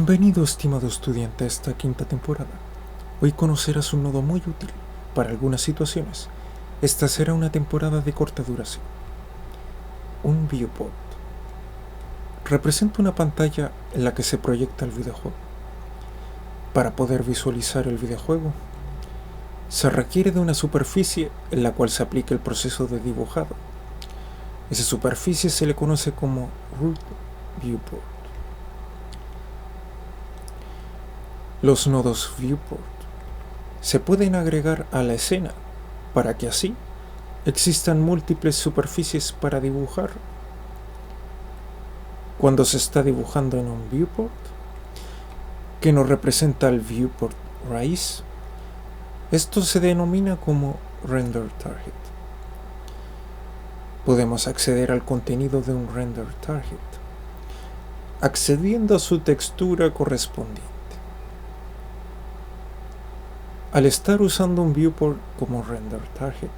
Bienvenido, estimado estudiante, a esta quinta temporada. Hoy conocerás un nodo muy útil para algunas situaciones. Esta será una temporada de corta duración. Un viewport representa una pantalla en la que se proyecta el videojuego. Para poder visualizar el videojuego, se requiere de una superficie en la cual se aplique el proceso de dibujado. Esa superficie se le conoce como root viewport. Los nodos viewport se pueden agregar a la escena para que así existan múltiples superficies para dibujar. Cuando se está dibujando en un viewport, que nos representa el viewport raíz, esto se denomina como render target. Podemos acceder al contenido de un render target, accediendo a su textura correspondiente. Al estar usando un viewport como render target,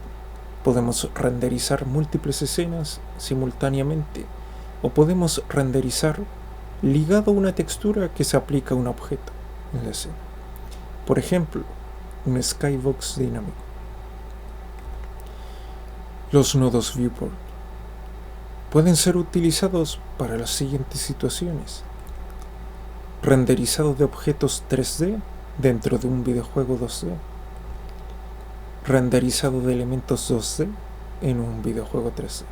podemos renderizar múltiples escenas simultáneamente o podemos renderizar ligado a una textura que se aplica a un objeto en la escena. Por ejemplo, un skybox dinámico. Los nodos viewport pueden ser utilizados para las siguientes situaciones: renderizado de objetos 3D dentro de un videojuego 2D, renderizado de elementos 2D en un videojuego 3D,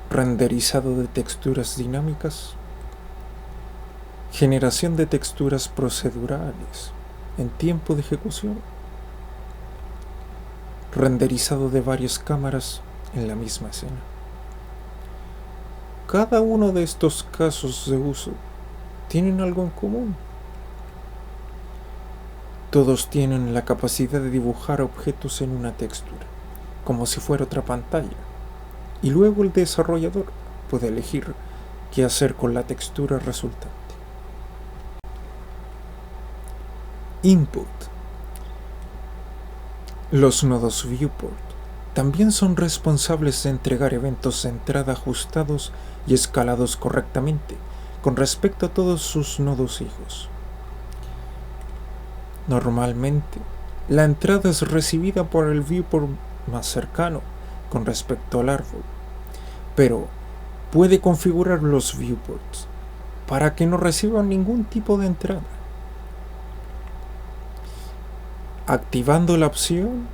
renderizado de texturas dinámicas, generación de texturas procedurales en tiempo de ejecución, renderizado de varias cámaras en la misma escena. Cada uno de estos casos de uso tienen algo en común. Todos tienen la capacidad de dibujar objetos en una textura, como si fuera otra pantalla, y luego el desarrollador puede elegir qué hacer con la textura resultante. Input. Los nodos viewport también son responsables de entregar eventos de entrada ajustados y escalados correctamente con respecto a todos sus nodos hijos. Normalmente, la entrada es recibida por el viewport más cercano con respecto al árbol, pero puede configurar los viewports para que no reciban ningún tipo de entrada, activando la opción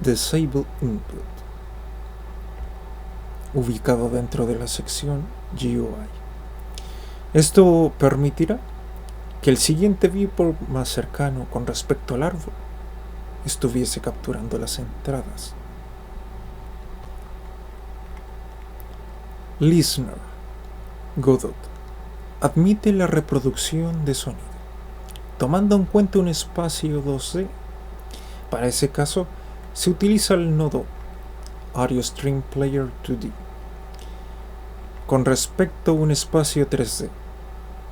Disable Input, ubicado dentro de la sección GUI. Esto permitirá que el siguiente viewport más cercano con respecto al árbol estuviese capturando las entradas. Listener Godot admite la reproducción de sonido, tomando en cuenta un espacio 2D. Para ese caso, se utiliza el nodo Audio Stream Player 2D. Con respecto a un espacio 3D,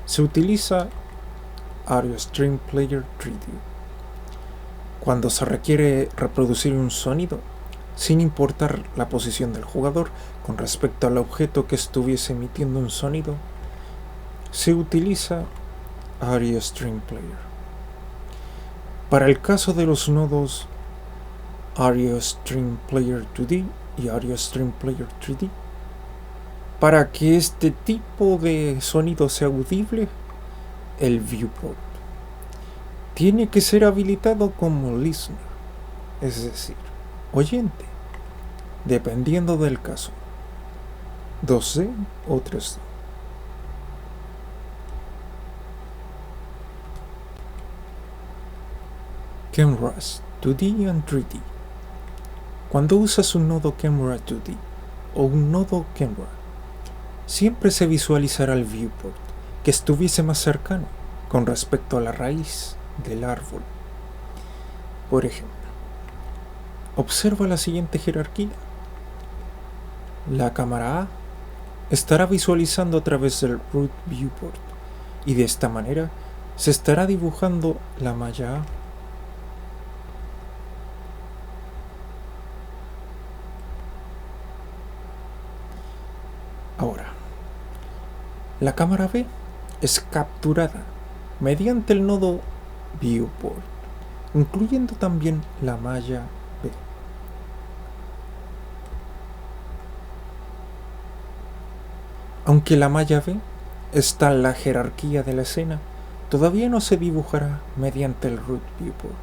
se utiliza Audio Stream Player 3D. Cuando se requiere reproducir un sonido, sin importar la posición del jugador con respecto al objeto que estuviese emitiendo un sonido, se utiliza Audio Stream Player. Para el caso de los nodos Audio Stream Player 2D y Audio Stream Player 3D, para que este tipo de sonido sea audible, el viewport tiene que ser habilitado como listener, es decir, oyente, dependiendo del caso, 2D o 3D. Cameras 2D and 3D. Cuando usas un nodo Camera 2D o un nodo Camera, siempre se visualizará el viewport que estuviese más cercano con respecto a la raíz del árbol. Por ejemplo, observa la siguiente jerarquía. La cámara A estará visualizando a través del root viewport y de esta manera se estará dibujando la malla A. Ahora, la cámara B es capturada mediante el nodo viewport, incluyendo también la malla B. Aunque la malla B está en la jerarquía de la escena, todavía no se dibujará mediante el root viewport.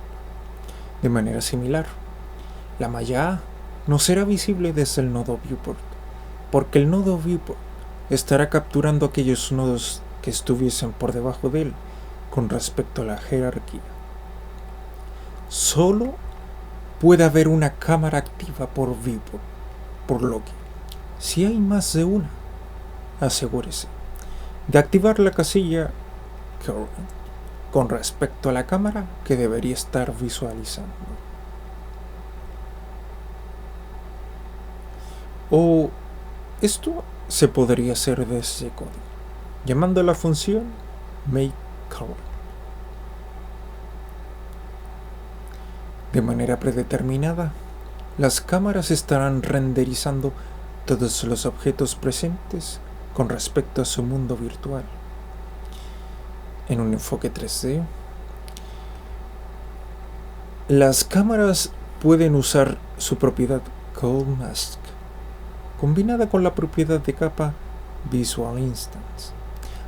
De manera similar, la malla A no será visible desde el nodo viewport, porque el nodo viewport estará capturando aquellos nodos que estuviesen por debajo de él con respecto a la jerarquía. Solo puede haber una cámara activa por viewport, por lo que, si hay más de una, asegúrese de activar la casilla current con respecto a la cámara que debería estar visualizando. O esto se podría hacer desde código, llamando a la función makeCurrent. De manera predeterminada, las cámaras estarán renderizando todos los objetos presentes con respecto a su mundo virtual. En un enfoque 3D, las cámaras pueden usar su propiedad Cold Mask, combinada con la propiedad de capa Visual Instance,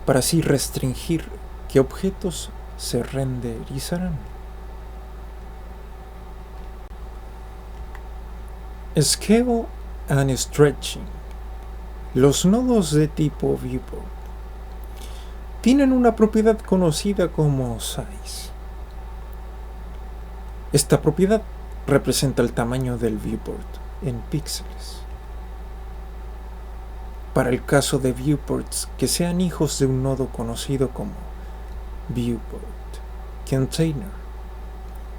para así restringir qué objetos se renderizarán. Scale and Stretching. Los nodos de tipo viewport tienen una propiedad conocida como size. Esta propiedad representa el tamaño del viewport en píxeles. Para el caso de viewports que sean hijos de un nodo conocido como viewport container,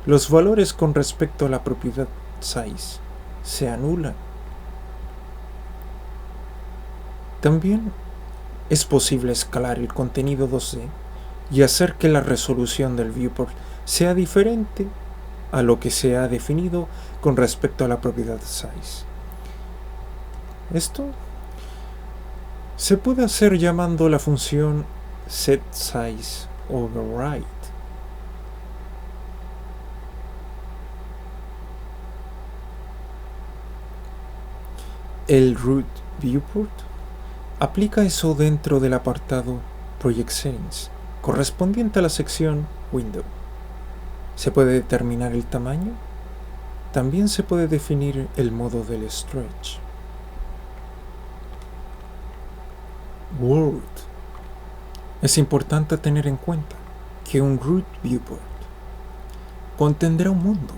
los valores con respecto a la propiedad size se anulan. También es posible escalar el contenido 2D y hacer que la resolución del viewport sea diferente a lo que se ha definido con respecto a la propiedad size. Esto se puede hacer llamando la función setSizeOverride. El root viewport aplica eso dentro del apartado Project Settings, correspondiente a la sección Window. Se puede determinar el tamaño. También se puede definir el modo del stretch. World. Es importante tener en cuenta que un root viewport contendrá un mundo.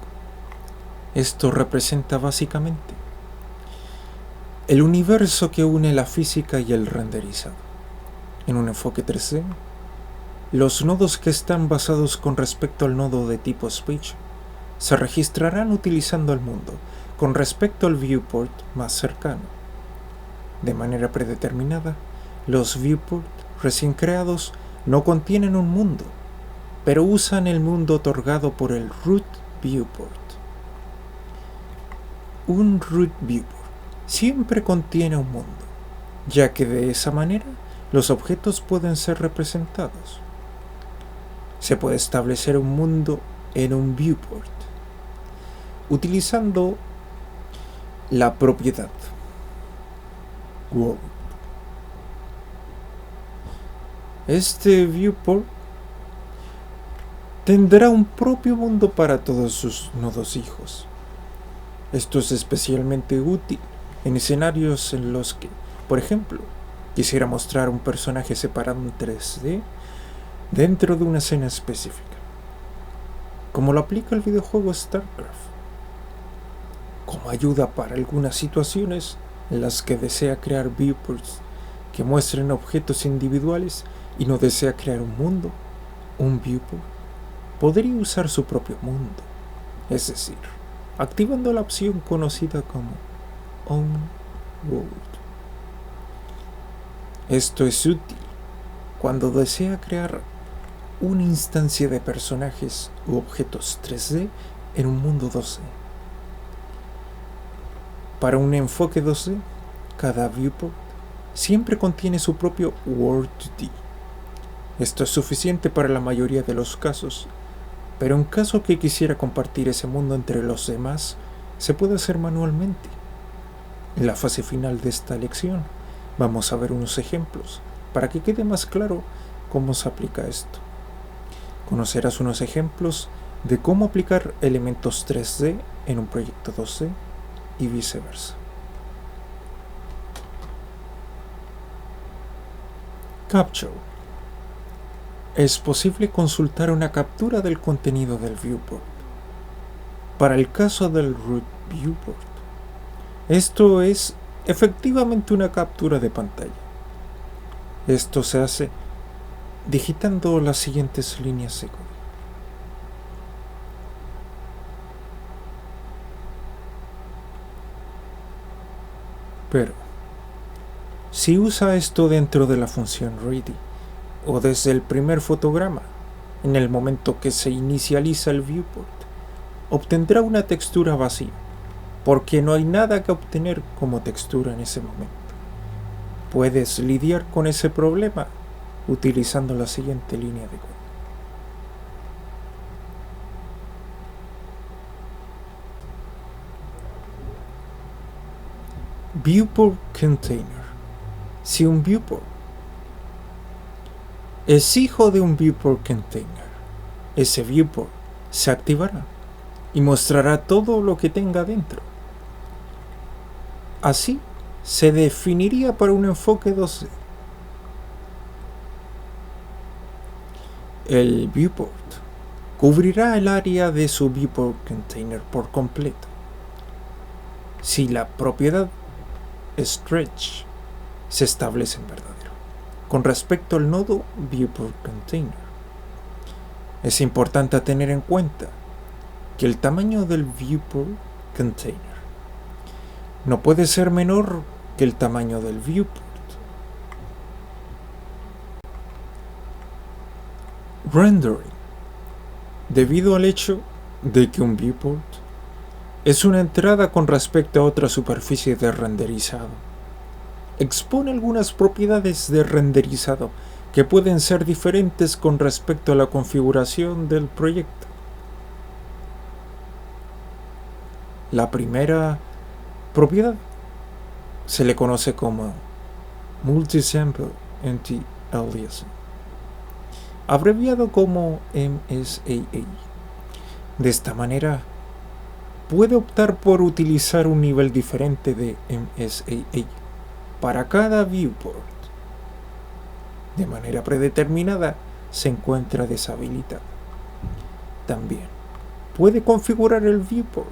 Esto representa básicamente el universo que une la física y el renderizado. En un enfoque 3D, los nodos que están basados con respecto al nodo de tipo Speech se registrarán utilizando el mundo con respecto al viewport más cercano. De manera predeterminada, los viewports recién creados no contienen un mundo, pero usan el mundo otorgado por el root viewport. Un root viewport siempre contiene un mundo, ya que de esa manera los objetos pueden ser representados. Se puede establecer un mundo en un viewport utilizando la propiedad world. Este viewport tendrá un propio mundo para todos sus nodos hijos. Esto es especialmente útil en escenarios en los que, por ejemplo, quisiera mostrar un personaje separado en 3D dentro de una escena específica, como lo aplica el videojuego StarCraft, como ayuda para algunas situaciones en las que desea crear viewports que muestren objetos individuales y no desea crear un mundo. Un viewport podría usar su propio mundo, es decir, activando la opción conocida como Own World. Esto es útil cuando desea crear una instancia de personajes u objetos 3D en un mundo 2D. Para un enfoque 2D, cada viewport siempre contiene su propio World 2D. Esto es suficiente para la mayoría de los casos, pero en caso que quisiera compartir ese mundo entre los demás, se puede hacer manualmente. En la fase final de esta lección, vamos a ver unos ejemplos para que quede más claro cómo se aplica esto. Conocerás unos ejemplos de cómo aplicar elementos 3D en un proyecto 2D y viceversa. Capture. Es posible consultar una captura del contenido del viewport. Para el caso del root viewport, esto es efectivamente una captura de pantalla. Esto se hace digitando las siguientes líneas de código. Pero, si usa esto dentro de la función ready o desde el primer fotograma, en el momento que se inicializa el viewport, obtendrá una textura vacía, porque no hay nada que obtener como textura en ese momento. Puedes lidiar con ese problema utilizando la siguiente línea de código. Viewport Container. Si un viewport es hijo de un viewport container, ese viewport se activará y mostrará todo lo que tenga dentro. Así se definiría para un enfoque 2D. El viewport cubrirá el área de su viewport container por completo. Si la propiedad stretch se establece en verdadero con respecto al nodo viewport container, es importante tener en cuenta que el tamaño del viewport container no puede ser menor que el tamaño del viewport. Rendering. Debido al hecho de que un viewport es una entrada con respecto a otra superficie de renderizado, expone algunas propiedades de renderizado que pueden ser diferentes con respecto a la configuración del proyecto. La primera propiedad se le conoce como Multisample Anti-Aliasing, abreviado como MSAA. De esta manera, puede optar por utilizar un nivel diferente de MSAA para cada viewport. De manera predeterminada, se encuentra deshabilitada. También puede configurar el viewport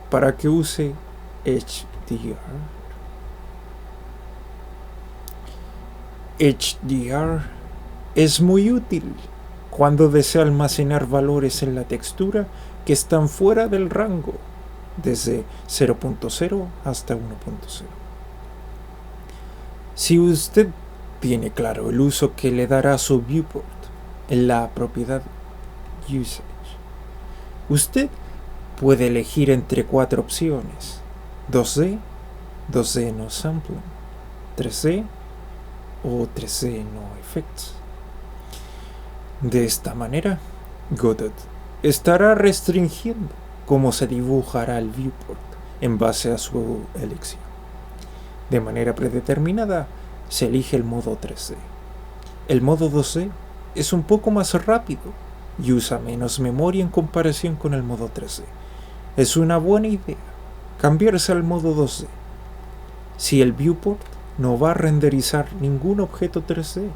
para que use HDR. HDR es muy útil cuando desea almacenar valores en la textura que están fuera del rango, desde 0.0 hasta 1.0. Si usted tiene claro el uso que le dará a su viewport en la propiedad usage, usted puede elegir entre 4 opciones: 2D, 2D no sampling, 3D o 3D no effects. De esta manera, Godot estará restringiendo cómo se dibujará el viewport en base a su elección. De manera predeterminada, se elige el modo 3D. El modo 2D es un poco más rápido y usa menos memoria en comparación con el modo 3D. Es una buena idea cambiarse al modo 2D si el viewport no va a renderizar ningún objeto 3D.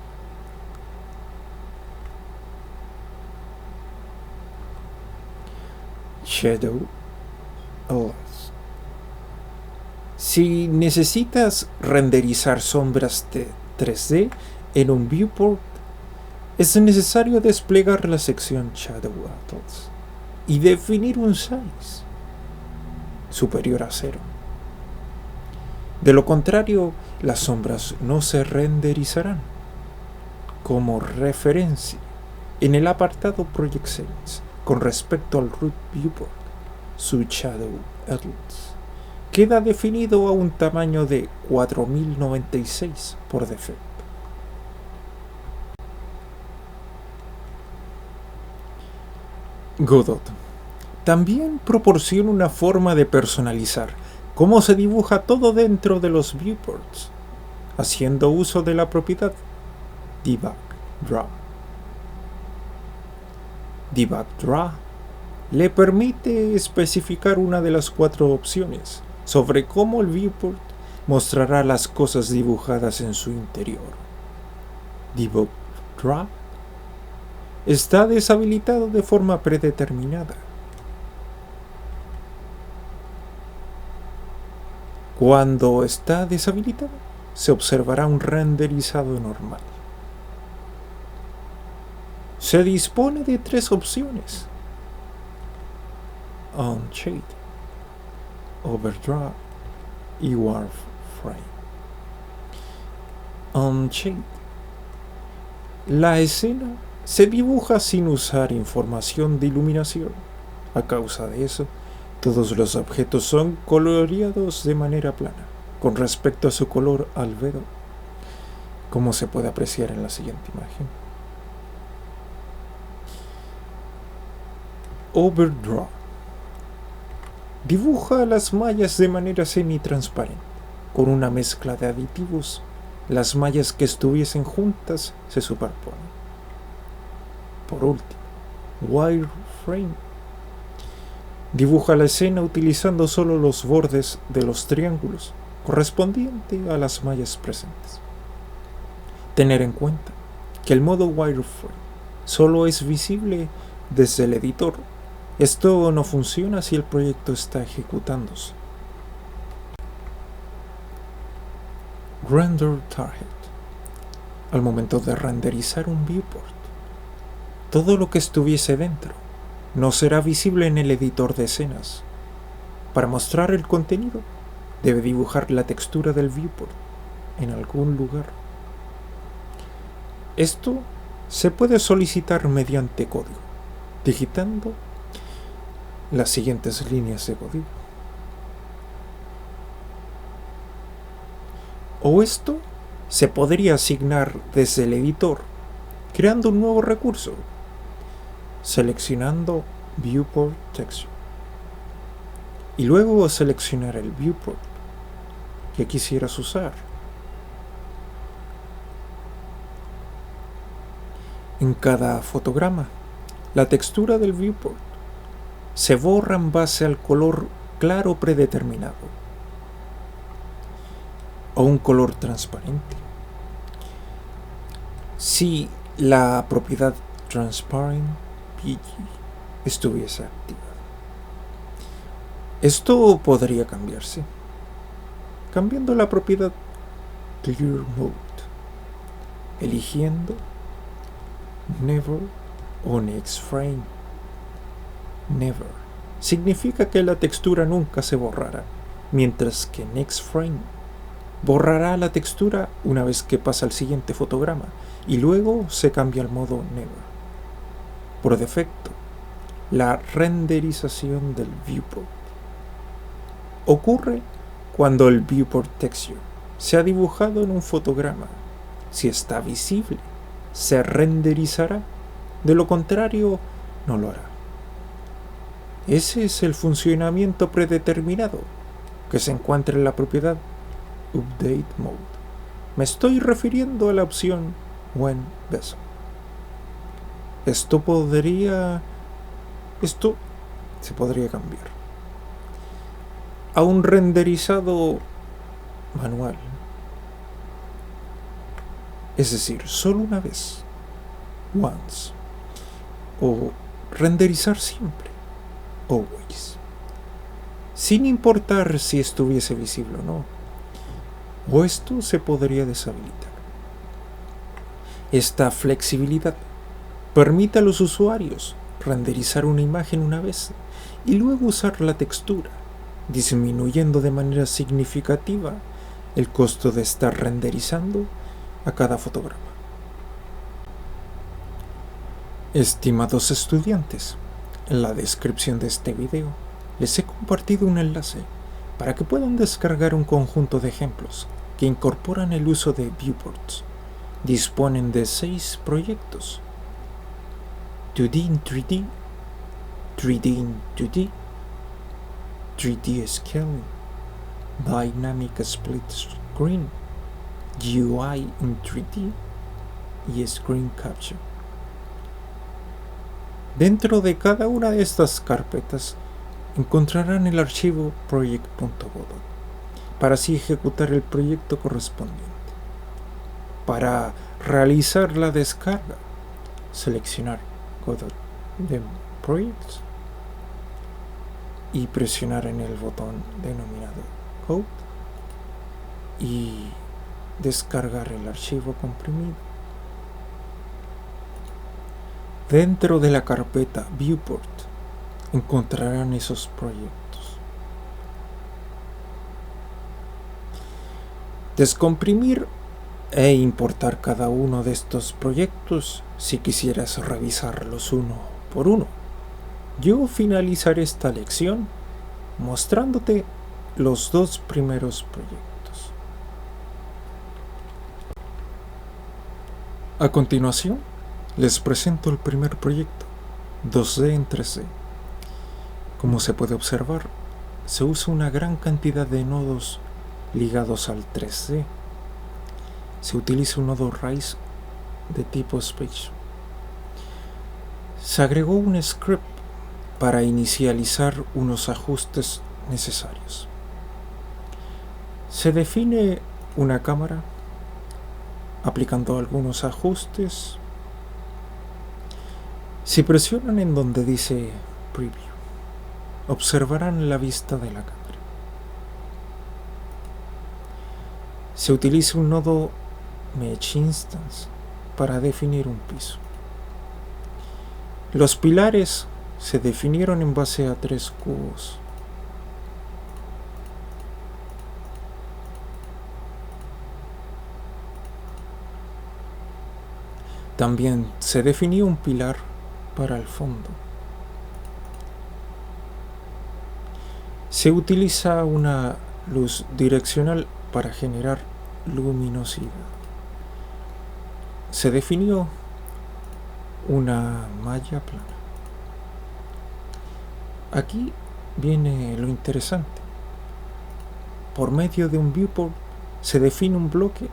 Shadow OS. Si necesitas renderizar sombras de 3D en un viewport, es necesario desplegar la sección Shadow Atlas y definir un size superior a 0. De lo contrario, las sombras no se renderizarán. Como referencia, en el apartado Project Settings, con respecto al root viewport, su Shadow Atlas queda definido a un tamaño de 4096 por defecto. Godot también proporciona una forma de personalizar cómo se dibuja todo dentro de los viewports, haciendo uso de la propiedad Debug Draw. Debug Draw le permite especificar una de las 4 opciones sobre cómo el viewport mostrará las cosas dibujadas en su interior. Debug Draw está deshabilitado de forma predeterminada. Cuando está deshabilitado, se observará un renderizado normal. Se dispone de 3 opciones: On-Shade, Overdraw y Wireframe. On-Shade. La escena se dibuja sin usar información de iluminación. A causa de eso, todos los objetos son coloreados de manera plana, con respecto a su color albedo, como se puede apreciar en la siguiente imagen. Overdraw. Dibuja las mallas de manera semi-transparente. Con una mezcla de aditivos, las mallas que estuviesen juntas se superponen. Por último, Wireframe. Dibuja la escena utilizando solo los bordes de los triángulos correspondientes a las mallas presentes. Tener en cuenta que el modo Wireframe solo es visible desde el editor. Esto no funciona si el proyecto está ejecutándose. Render Target. Al momento de renderizar un viewport, todo lo que estuviese dentro no será visible en el editor de escenas. Para mostrar el contenido, debe dibujar la textura del viewport en algún lugar. Esto se puede solicitar mediante código, digitando las siguientes líneas de código. O esto se podría asignar desde el editor, creando un nuevo recurso, seleccionando Viewport Texture, y luego seleccionar el viewport que quisieras usar. En cada fotograma, la textura del viewport se borra en base al color claro predeterminado o un color transparente. Si la propiedad Transparent PG estuviese activada. Esto podría cambiarse cambiando la propiedad Clear Mode, eligiendo Never o Next Frame. Never significa que la textura nunca se borrará, mientras que Next Frame borrará la textura una vez que pasa al siguiente fotograma y luego se cambia al modo Never. Por defecto, la renderización del viewport ocurre cuando el viewport texture se ha dibujado en un fotograma. Si está visible, se renderizará, de lo contrario, no lo hará. Ese es el funcionamiento predeterminado que se encuentra en la propiedad Update Mode. Me estoy refiriendo a la opción When Bezel. Esto se podría cambiar a un renderizado manual, es decir, solo una vez, once, o renderizar siempre, always, sin importar si estuviese visible o no, o esto se podría deshabilitar. Esta flexibilidad permite a los usuarios renderizar una imagen una vez y luego usar la textura, disminuyendo de manera significativa el costo de estar renderizando a cada fotograma. Estimados estudiantes, en la descripción de este video les he compartido un enlace para que puedan descargar un conjunto de ejemplos que incorporan el uso de viewports. Disponen de 6 proyectos: 2D en 3D, 3D in 2D, 3D scaling, dynamic split screen, UI in 3D y screen capture. Dentro de cada una de estas carpetas encontrarán el archivo project.godot para así ejecutar el proyecto correspondiente. Para realizar la descarga, seleccionar Godot Demo Projects y presionar en el botón denominado Code y descargar el archivo comprimido. Dentro de la carpeta Viewport encontrarán esos proyectos. Descomprimir e importar cada uno de estos proyectos si quisieras revisarlos uno por uno. Yo finalizaré esta lección mostrándote los dos primeros proyectos. A continuación, les presento el primer proyecto, 2D en 3D. Como se puede observar, se usa una gran cantidad de nodos ligados al 3D. Se utiliza un nodo raíz de tipo Speech. Se agregó un script para inicializar unos ajustes necesarios. Se define una cámara aplicando algunos ajustes. Si presionan en donde dice Preview, observarán la vista de la cámara. Se utiliza un nodo Mesh Instance para definir un piso. Los pilares se definieron en base a 3 cubos. También se definió un pilar para el fondo. Se utiliza una luz direccional para generar luminosidad. Se definió una malla plana. Aquí viene lo interesante. Por medio de un viewport se define un bloque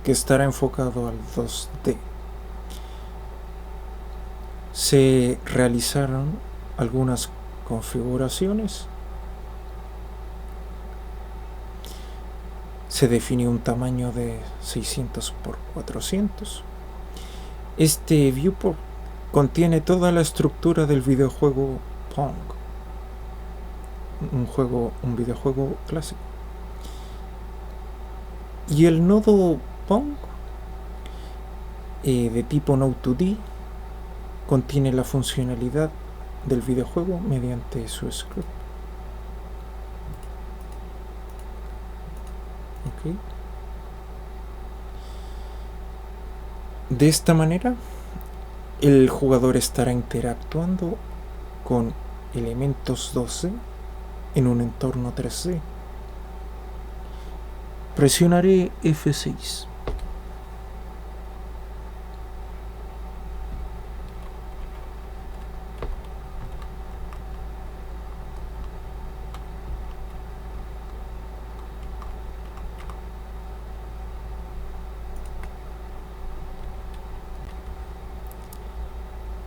que estará enfocado al 2D. Se realizaron algunas configuraciones. Se definió un tamaño de 600 por 400. Este viewport contiene toda la estructura del videojuego Pong, un videojuego clásico. Y el nodo Pong de tipo Node2D contiene la funcionalidad del videojuego mediante su script. Okay. De esta manera, el jugador estará interactuando con elementos 2D en un entorno 3D. Presionaré F6.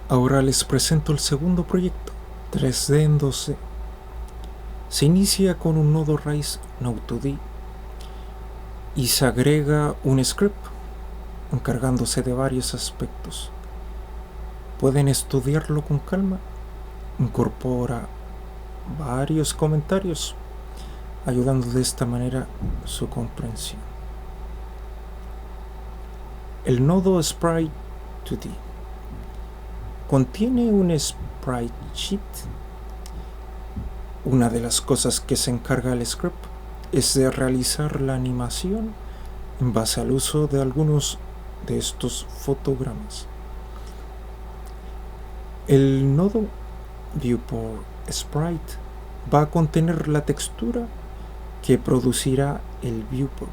Ahora les presento el segundo proyecto, 3D en 2D. Se inicia con un nodo raíz Node2D y se agrega un script encargándose de varios aspectos. Pueden estudiarlo con calma. Incorpora varios comentarios, ayudando de esta manera su comprensión. El nodo Sprite2D contiene un sprite sheet. Una de las cosas que se encarga el script es de realizar la animación en base al uso de algunos de estos fotogramas. El nodo Viewport Sprite va a contener la textura que producirá el viewport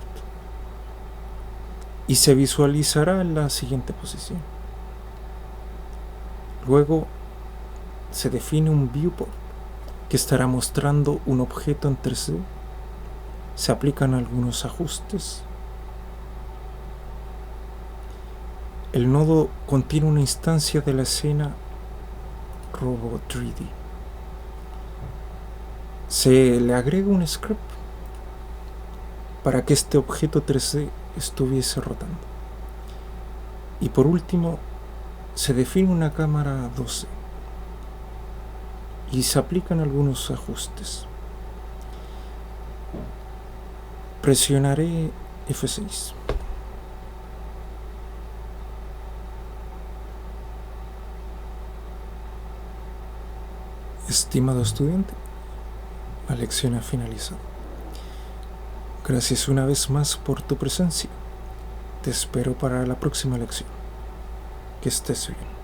y se visualizará en la siguiente posición. Luego se define un viewport que estará mostrando un objeto en 3D. Se aplican algunos ajustes. El nodo contiene una instancia de la escena Robot 3D. Se le agrega un script para que este objeto 3D estuviese rotando. Y por último, se define una cámara 2D y se aplican algunos ajustes. Presionaré F6. Estimado estudiante, la lección ha finalizado. Gracias una vez más por tu presencia. Te espero para la próxima lección. Que estés bien.